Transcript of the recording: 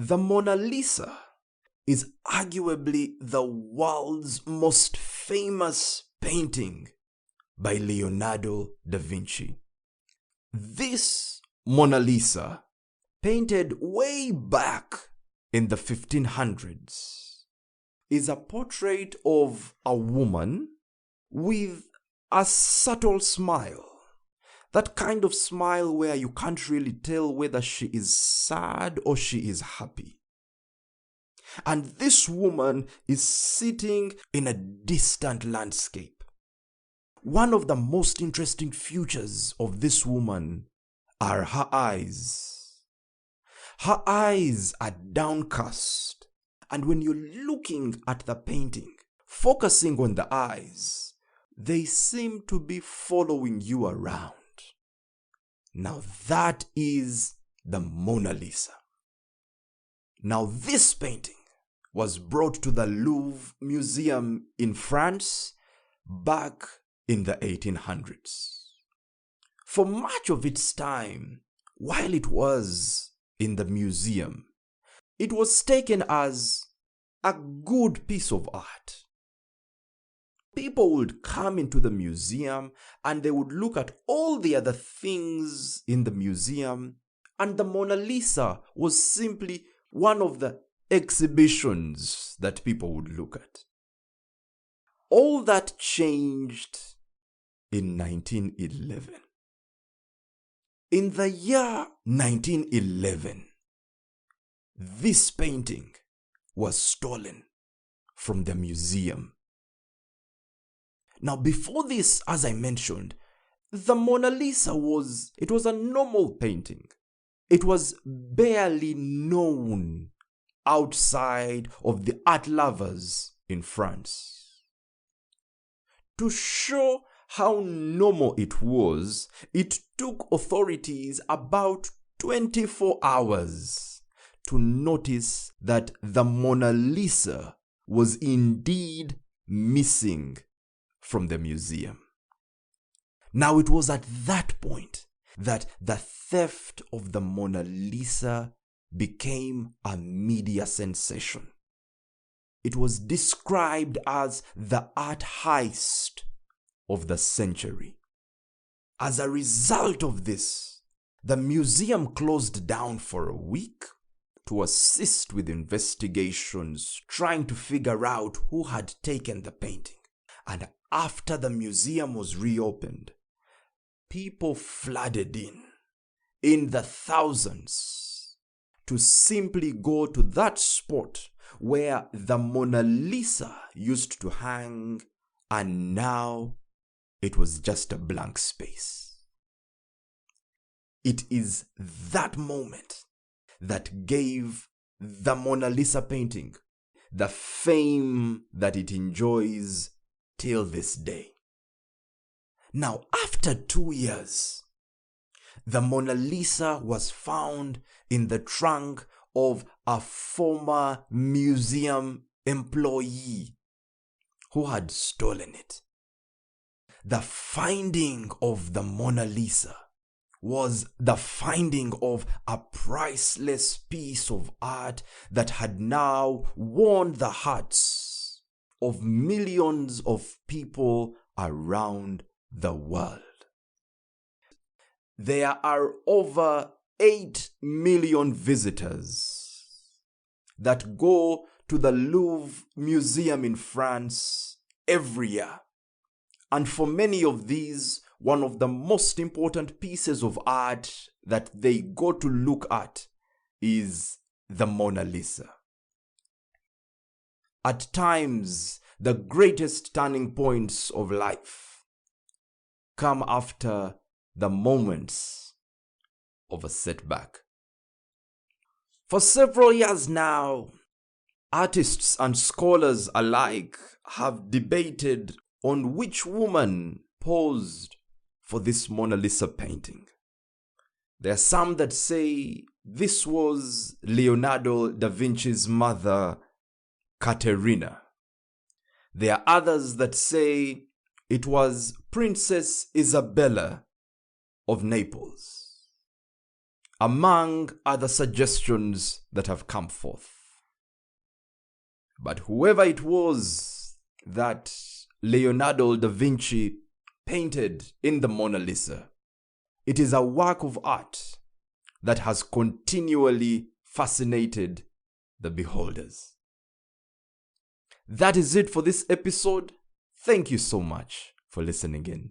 The Mona Lisa is arguably the world's most famous painting by Leonardo da Vinci. This Mona Lisa, painted way back in the 1500s, is a portrait of a woman with a subtle smile. That kind of smile where you can't really tell whether she is sad or she is happy. And this woman is sitting in a distant landscape. One of the most interesting features of this woman are her eyes. Her eyes are downcast, and when you're looking at the painting, focusing on the eyes, they seem to be following you around. Now that is the Mona Lisa. Now this painting was brought to the Louvre Museum in France back in the 1800s. For much of its time, while it was in the museum, it was taken as a good piece of art. People would come into the museum and they would look at all the other things in the museum, and the Mona Lisa was simply one of the exhibitions that people would look at. All that changed in 1911. In the year 1911, this painting was stolen from the museum. Now, before this, as I mentioned, the Mona Lisa was a normal painting. It was barely known outside of the art lovers in France. To show how normal it was, it took authorities about 24 hours to notice that the Mona Lisa was indeed missing from the museum. Now it was at that point that the theft of the Mona Lisa became a media sensation. It was described as the art heist of the century. As a result of this, the museum closed down for a week to assist with investigations, trying to figure out who had taken the painting. And after the museum was reopened, people flooded in the thousands, to simply go to that spot where the Mona Lisa used to hang, and now it was just a blank space. It is that moment that gave the Mona Lisa painting the fame that it enjoys till this day. Now, after 2 years, the Mona Lisa was found in the trunk of a former museum employee who had stolen it. The finding of the Mona Lisa was the finding of a priceless piece of art that had now won the hearts of millions of people around the world. There are over 8 million visitors that go to the Louvre Museum in France every year. And for many of these, one of the most important pieces of art that they go to look at is the Mona Lisa. At times, the greatest turning points of life come after the moments of a setback. For several years now, artists and scholars alike have debated on which woman posed for this Mona Lisa painting. There are some that say this was Leonardo da Vinci's mother, Caterina. There are others that say it was Princess Isabella of Naples. among other suggestions that have come forth. But whoever it was that Leonardo da Vinci painted in the Mona Lisa, it is a work of art that has continually fascinated the beholders. That is it for this episode. Thank you so much for listening in.